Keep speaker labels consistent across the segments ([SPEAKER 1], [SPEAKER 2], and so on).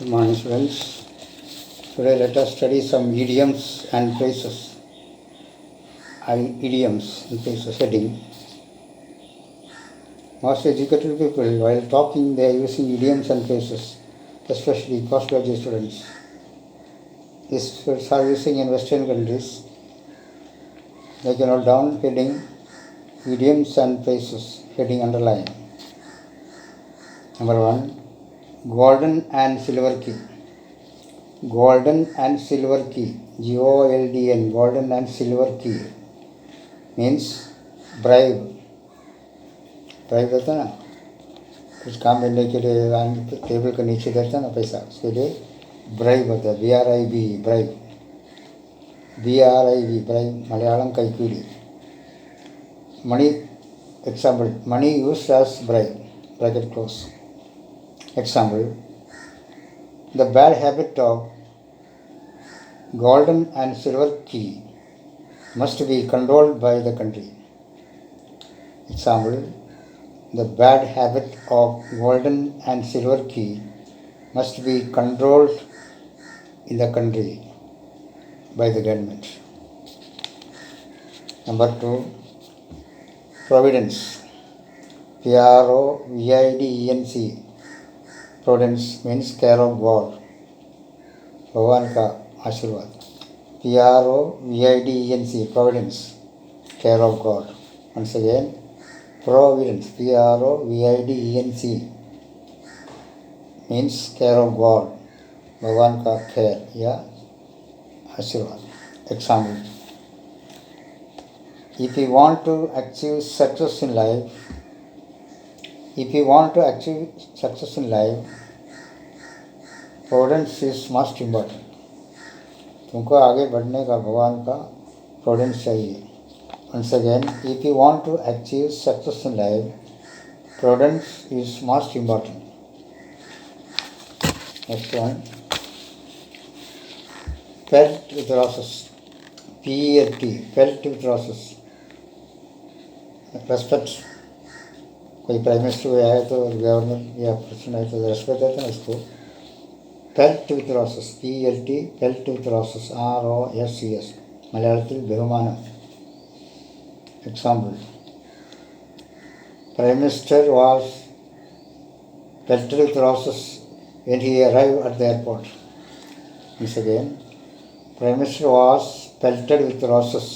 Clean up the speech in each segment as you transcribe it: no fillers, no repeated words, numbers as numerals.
[SPEAKER 1] Good morning, students. Today let us study some idioms and phrases. Idioms and phrases heading. Most educated people, while talking, they are using idioms and phrases, especially postgraduate students. These words are using in Western countries. They can note down heading idioms and phrases, heading underline. Number 1, golden and silver key. Golden and silver key, GOLDN, golden and silver key means bribe. Bribe रहता है ना, कुछ काम करने के लिए table के नीचे रहता है ना पैसा, उसके लिए ब्राइब होता है, BRIB, bribe, BRIB, bribe, Malayalam कैकूली. Money example, money used as bribe, bracket close. Example, the bad habit of golden and silver key must be controlled by the country. Example, the bad habit of golden and silver key must be controlled in the country by the government. Number 2, providence, PROVIDENC. Providence means care of God, भगवान का आशीर्वाद. PROVIDENC, providence, care of God. Once again, providence, PROVIDENC means care of God, भगवान का care या आशीर्वाद. Example, if you want to achieve success in life, if you want to achieve success in life, providence is must important. तुमको आगे बढ़ने का भगवान का प्रोविडेंस चाहिए. Once again, if you want to achieve success in life, Providence is must important. Next one, peeled with रोसेस, PELT, peeled with रोसेस, respect. कोई prime minister आए तो गवर्नर या प्रेसिडेंट आए तो रेस्पेक्ट देते हैं उसको. Peeled with रोसेस, PELT, peeled with रोसेस, ROSES, മലയാളത്തിൽ ബഹുമാനം. Example, prime minister was pelted with roses when he arrived at the airport. Once again, Prime Minister was pelted with roses,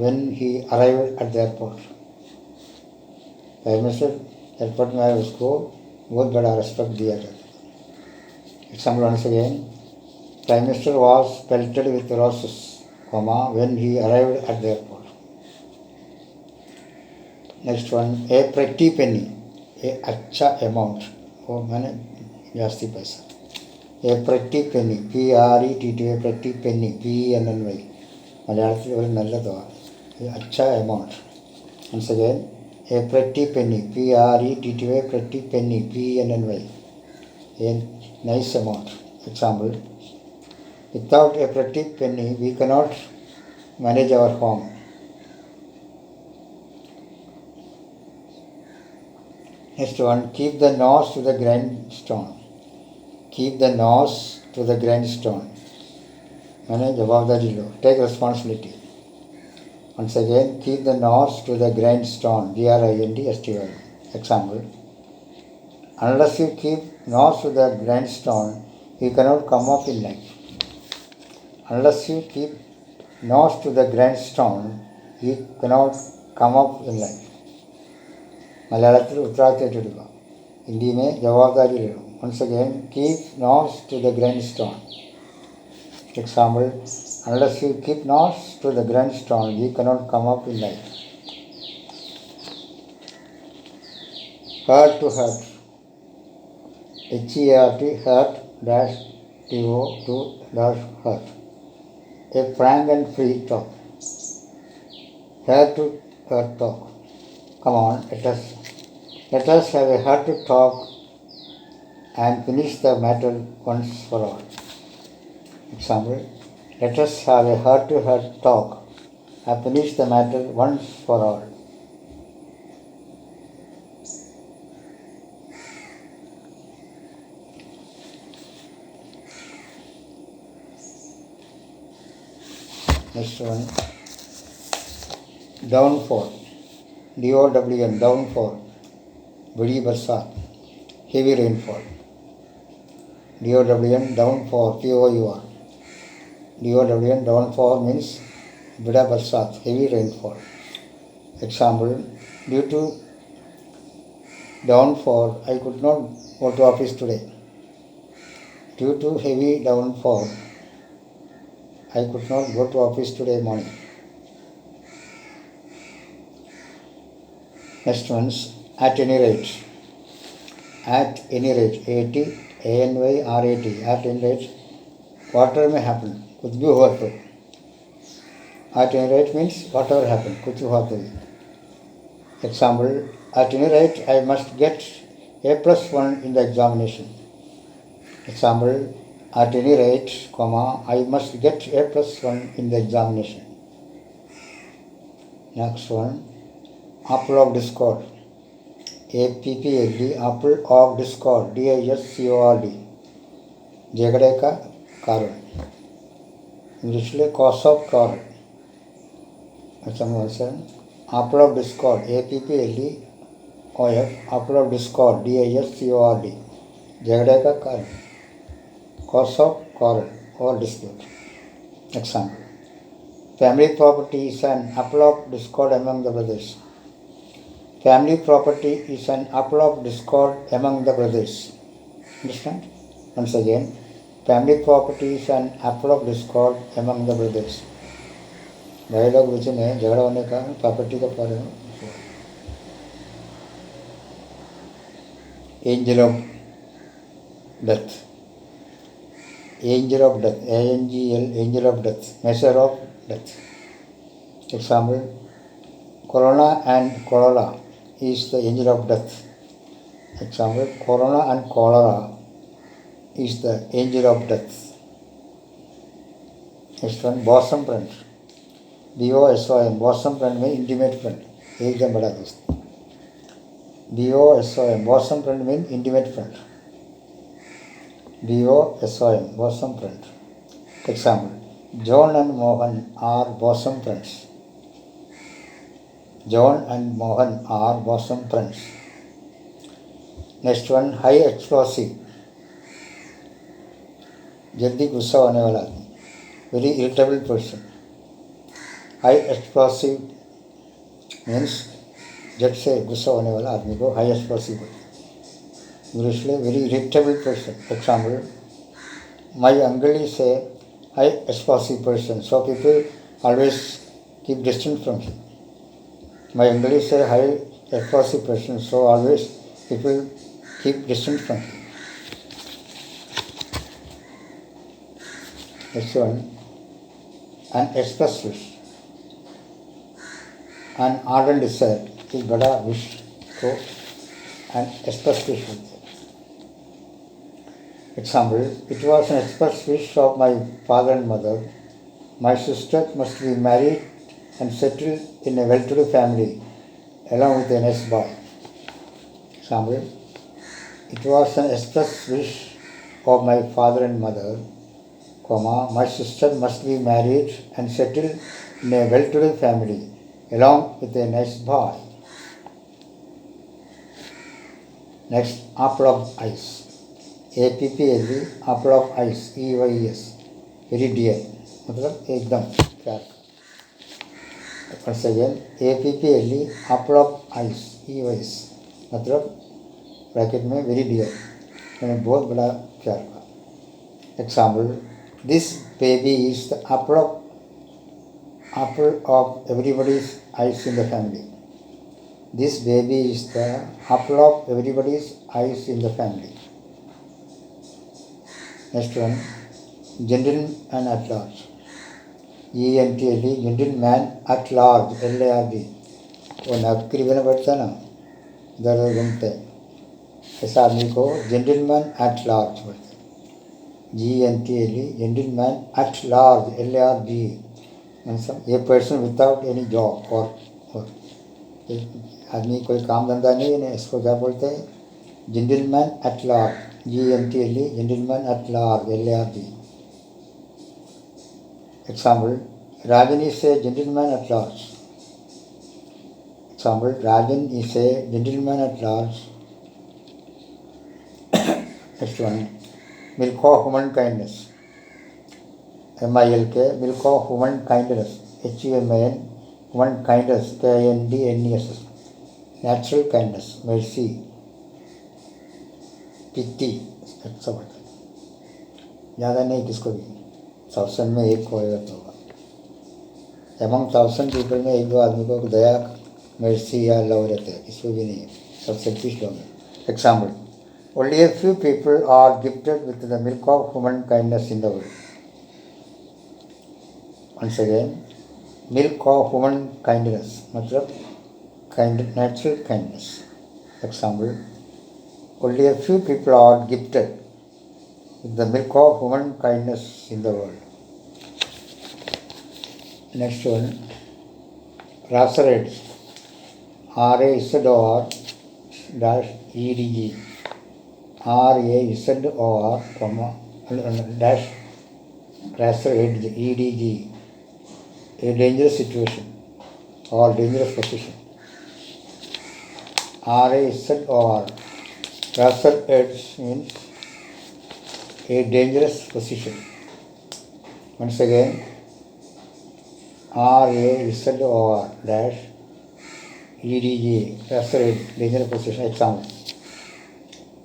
[SPEAKER 1] when he arrived at the airport. Prime minister airport में आए, उसको बहुत बड़ा respect दिया जाता है. Example once again, prime minister was pelted with roses, when he arrived at the airport. Next one, a pretty penny, a अच्छा amount, वो मैंने जास्ती पैसा. A pretty penny, PRETT, pretty penny, PENNY, മലയാളത്തിൽ ഒരു നല്ലതാണ്, अच्छा amount. Once again, a pretty penny, PRETTY, pretty penny, PENNY, a nice amount. Example, without a pretty penny we cannot manage our home. Next one, keep the nose to the grindstone, keep the nose to the grindstone, मैंने जवाबदारी लो, take responsibility. Once again, keep the nose to the grindstone, GRINDSTON. Example, unless you keep nose to the grindstone, you cannot come up in life. Unless you keep nose to the grindstone, you cannot come up in life. मलयालത്തിൽ ഉത്തരവാദിത്തം എടുക്കുക, हिंदी में जवाबदारी लो. Once again, keep nose to the grindstone. Example, unless you keep nose to the grindstone, you cannot come up in life. Heart to heart, HEART, heart dash TO to dash heart, a frank and free talk, heart to heart talk. Come on, let us have a heart to talk and finish the matter once for all. Example, let us have a heart-to-heart talk and finish the matter once for all. Next one, downfall. DOWN, downfall. बड़ी बरसात, heavy rainfall. DOWN, downfall, POUR. DOWN, downfall means bada barsat, heavy rainfall. Example, due to downfall, I could not go to office today. Due to heavy downfall, I could not go to office today morning. Next one's at any rate. At any rate, ATANYRAT, at any rate, whatever may happen, कुछ भी हुआ तो. At any rate means whatever happened, कुछ हुआ तो. Example, at any rate, I must get A+1 in the examination. Example, at any rate, comma, I must get A+1 in the examination. Next one, apple of discord. APPLE, apple of discord, DISCORD, झगड़े का कारण. English में cause of quarrel. Apple of discord, APPLE OF, apple of discord, DISCORD, झगड़े का कारण, cause of quarrel or dispute. Example, family property is an apple of discord among the brothers. Family property is an apple of discord among the brothers. Understand? Once again, family property is an apple of discord among the brothers. भाई लोग बीच में झगड़ा होने का property का बारे में. Angel of death. Angel of death, ANGL, angel of death, measure of death. Example, corona and cholera is the angel of death. Example, corona and cholera is the angel of death. Next one, bosom friend. BOSOM, bosom friend means intimate friend. एकदम बड़ा दोस्त. BOSOM, bosom friend means intimate friend. BOSOM, bosom friend. Example, John and Mohan are bosom friends. John and Mohan are bosom friends. Next one, high explosive. जल्दी गुस्सा होने वाला आदमी. Very irritable person. High explosive means झट से गुस्सा होने वाला आदमी को high explosive बोलते हैं. इंग्लिश में very irritable person. Example, my uncle is a high explosive person, so people always keep distance from him. My uncle is a high explosive person, so always people keep distance from him. Next one, an express wish. An ardent desire is बड़ा wish को an express wish बोलते हैं. Example, it was an express wish of my father and mother. My sister must be married and settled in a well-to-do family along with a nice boy. Example, it was an express wish of my father and mother, comma, my sister must be married and settled in a well-to-do family along with a nice boy. Next, apple of ice. APPLE, apple of ice, EYES, very dear, मतलब एकदम प्यार. Once again, APPLE, apple of ice, EYES, मतलब bracket में very dear, यानी बहुत बड़ा प्यार का. Example, this baby is the apple of everybody's eyes in the family. This baby is the apple of everybody's eyes in the family. Next one, gentleman at large. GENTLE, gentleman at large, LARD. वो नौकरी में बैठता ना, इधर उधर घूमते हैं, ऐसा आदमी को gentleman at large बोलते हैं. GENTLE, gentleman at large, LARD. मतलब ये person without any job और आदमी कोई काम धंधा नहीं है, इसको क्या बोलते हैं? gentleman at large. GENTLE, gentleman at large, LARD. Example, Rajan is a gentleman at large. Example, Rajan is a gentleman at large. Next one, milk of human kindness. MILK, milk of human kindness. HUMAN, human kindness. KINDNESS. Natural kindness, mercy, pity, अच्छा पड़ता है, ज़्यादा नहीं किसको भी, 1000 में एक होएगा तो होगा, एमंग 1000 पीपल में एक दो आदमी को दया, mercy या लव रहता है, किसको भी नहीं है, सब सेल्फिश लोग हैं. Example, only a few people are gifted with the milk of human kindness in the world. Once again, milk of human kindness मतलब natural kindness. Example, only a few people are gifted with the milk of human kindness in the world. Next one, Rasareds. RAZOR dash EDG. RAZOR dash Rasareds EDG. A dangerous situation or dangerous position. RAZOR Rasareds means a dangerous position. Once again, RAZOR dash EDG, Rasareds, dangerous position. Example,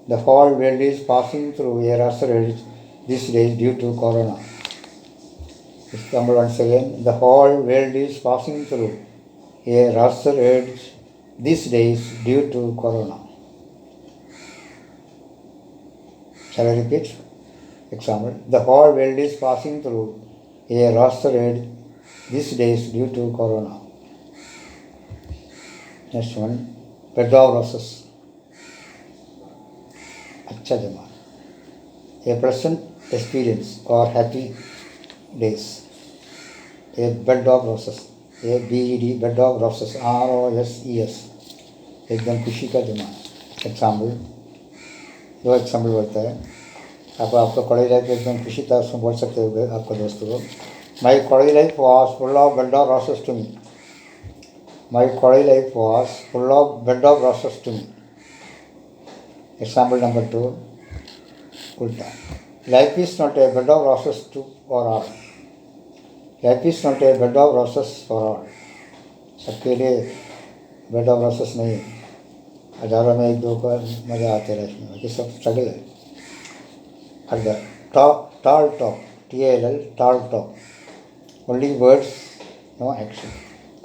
[SPEAKER 1] the whole world is passing through a Rasareds these days due to corona. Example once again, the whole world is passing through a Rasareds these days due to corona. Shall I repeat? Example, the whole world is passing through a Rasareds these days due to corona. Next one, bed of roses. अच्छा जमा, a pleasant experience or happy days. A bed of roses, a BED, bed of roses, ROSES, एकदम खुशी का जमा. Example, दो example बोलता है, आपका कॉलेज लाइफ एकदम खुशी था, उसमें बोल सकते हो आपको दोस्तों को, my college life was full of bed of roses to me. My college life was full of bed of roses to me. Example number 2, ulta. Life is not a bed of roses for all. Life is not a bed of roses for all. सबके लिए bed of रोसेस नहीं, हजारों में एक दो को मज़ा आते रहते हैं, बाकी सब स्ट्रगल है. अगर talk tall talk TALL tall talk, only words no action.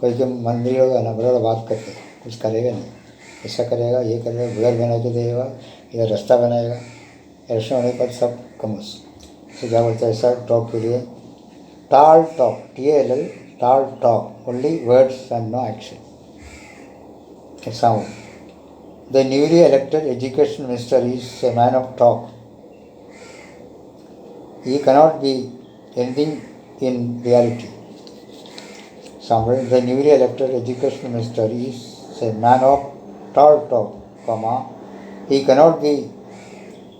[SPEAKER 1] कोई जो मंदिर होगा ना, बड़ा बात करते कुछ करेगा नहीं, ऐसा करेगा, ये करेगा, घर बना के देगा, इधर रास्ता बनाएगा, ऐसा होने पर सब कमोस. तो क्या बोलते हैं ऐसा टॉक के लिए, tall talk TALL tall talk, only words and no action. Example, the newly elected education minister is a man of talk. He cannot be anything in reality. Example, the newly elected education minister is a man of tall talk, comma, he cannot be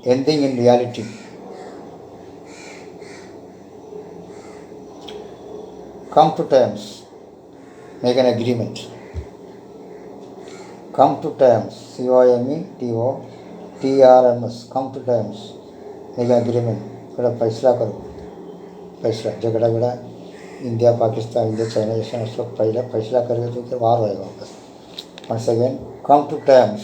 [SPEAKER 1] anything in reality. Come to terms, make an agreement. Come to terms, COMETOTRMS, come to terms, make an agreement. थोड़ा फैसला करो, फैसला, झगड़ा बड़ा India Pakistan, India China जैसा सब पहले फैसला करेगा तो फिर वार होएगा वापस. Once again, come to terms,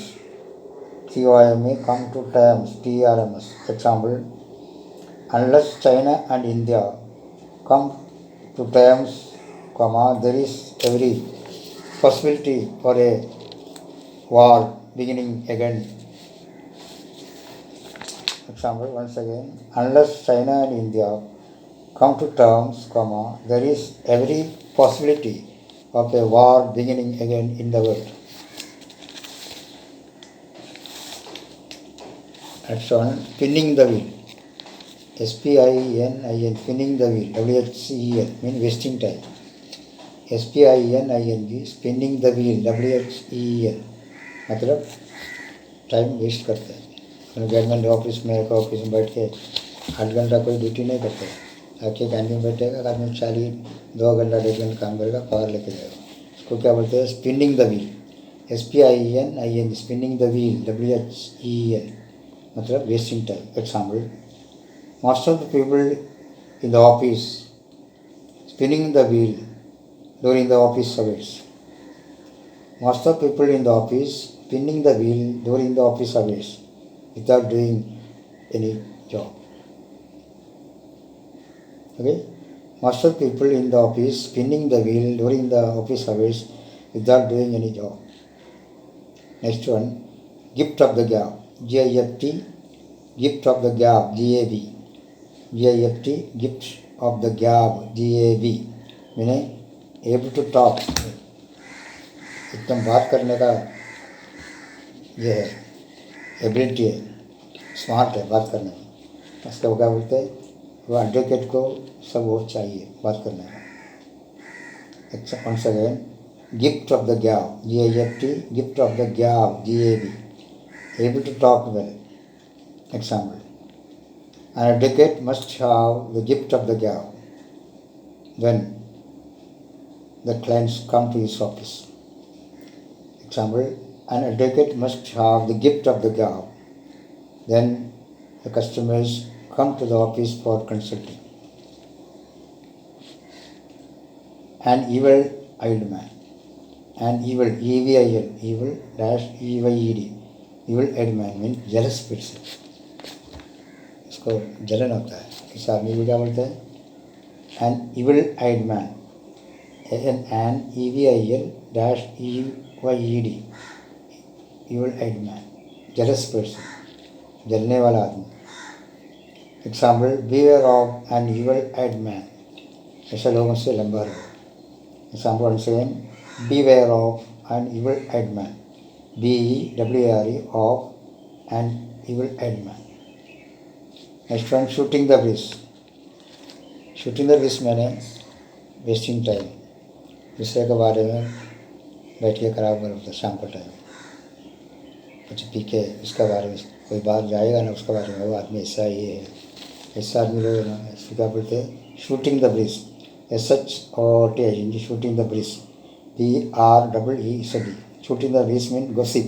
[SPEAKER 1] COME, come to terms, TRMS. Example, unless China and India come to terms, comma, there is every possibility for a war beginning again. Example, once again, unless China and India come to terms, comma, there is every possibility of a war beginning again in the world. Next one, spinning the wheel. SPINNIN, spinning the wheel. WHEEL, mean wasting time. SPINNING, spinning the wheel. WHEEL, मतलब time waste करते हैं. Government office में बैठ के 8 घंटा कोई duty नहीं करते, आके कैंटीन बैठेगा, एक आदमी 2 घंटा 1.5 घंटा काम करेगा, पगार लेके जाएगा। उसको क्या बोलते हैं? Spinning the wheel, SPINNING, spinning the wheel, WHEEL, मतलब wasting time. Example, most of the people in the office spinning the wheel during the office hours. Most of the people in the office spinning the wheel during the office hours without doing any job. Okay? Most of the people in the office spinning the wheel during the office hours without doing any job. Next one, gift of the gab, GIFT, gift of the gab, GAB. GIFT, gift of the gab, GAB, meaning able to talk, एकदम बात करने का ये है, ability है, smart है बात करने में। उसका क्या बोलते हैं? वो एडवोकेट को सब वो चाहिए बात करने का। Once again, gift of the gab, GIFT, gift of the gab, GAB, able to talk well. Example, an advocate must have the gift of the gab when the clients come to his office. Example, an advocate must have the gift of the gab then the customers come to the office for consulting. An evil-eyed man, an evil, EVIL, evil dash EYED, evil-eyed man means jealous person. इसको जलन होता है, इस आदमी को क्या बोलते हैं? An evil eyed man, an EVIL dash EYED, evil eyed man, jealous person, जलने वाला आदमी। Example, beware of an evil eyed man, ऐसे लोगों से लंबा रहो। एग्जाम्पल से, beware of an evil eyed man, BEWARE of an evil eyed man. Next one, shooting the bridge. Shooting the bridge मैंने वेस्टिंग टाइम, दूसरे के बारे में बैठ के खराब कर शाम का टाइम, कुछ पी के उसके बारे में कोई बात जाएगा ना, उसके बारे में वो आदमी ऐसा ही है, ऐसा आदमी लोग ना, इसको क्या बोलते हैं? Shooting the bridge, SHOOTING, shooting the bridge, BREED। Shooting the bridge mean gossip,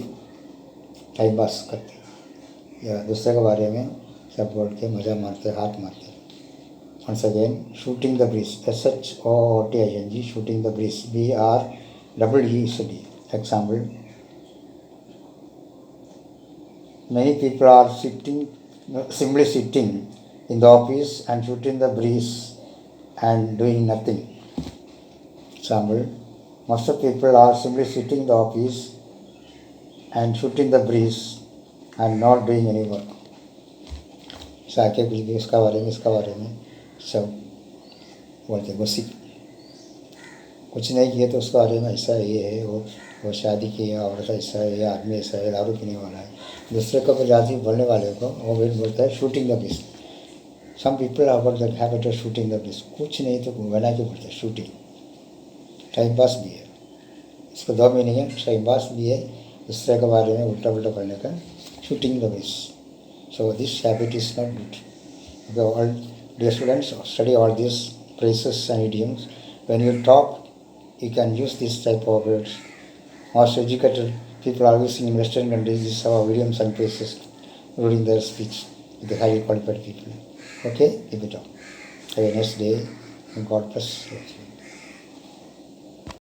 [SPEAKER 1] time pass करते या दूसरे के बारे में सब बोल के मज़ा मारते, हाथ मारते। Once again, shooting the bridge, SHOOTING, shooting the bridge, BREED। Example, many people are simply sitting in the office and shooting the breeze and doing nothing. Example, most of people are simply sitting in the office and shooting the breeze and not doing any work. साके कुछ भी उसका बारे में, इसका बारे में सब बोलते, गॉसिप। कुछ नहीं किए तो उसके बारे में ऐसा ये है, वो शादी की है, औरत ऐसा है, या आदमी ऐसा है, दारू पीने वाला है, दूसरे को जाति बोलने वाले को वो भी बोलता है shooting the bridge. Some people are the habit of shooting the bridge, कुछ नहीं तो बना के बोलते हैं शूटिंग। टाइम पास भी है, इसको 2 मीनिंग है, टाइम पास भी है, दूसरे के बारे में उल्टा पुल्टा पढ़ने का, shooting the bridge. So this habit is not good. Okay, all dear students, study all these phrases and idioms. When you talk, you can use this type of words. Most educated people are using in Western countries these idioms and phrases during their speech with the highly qualified people. Okay, keep it up. Have a nice day and God bless you.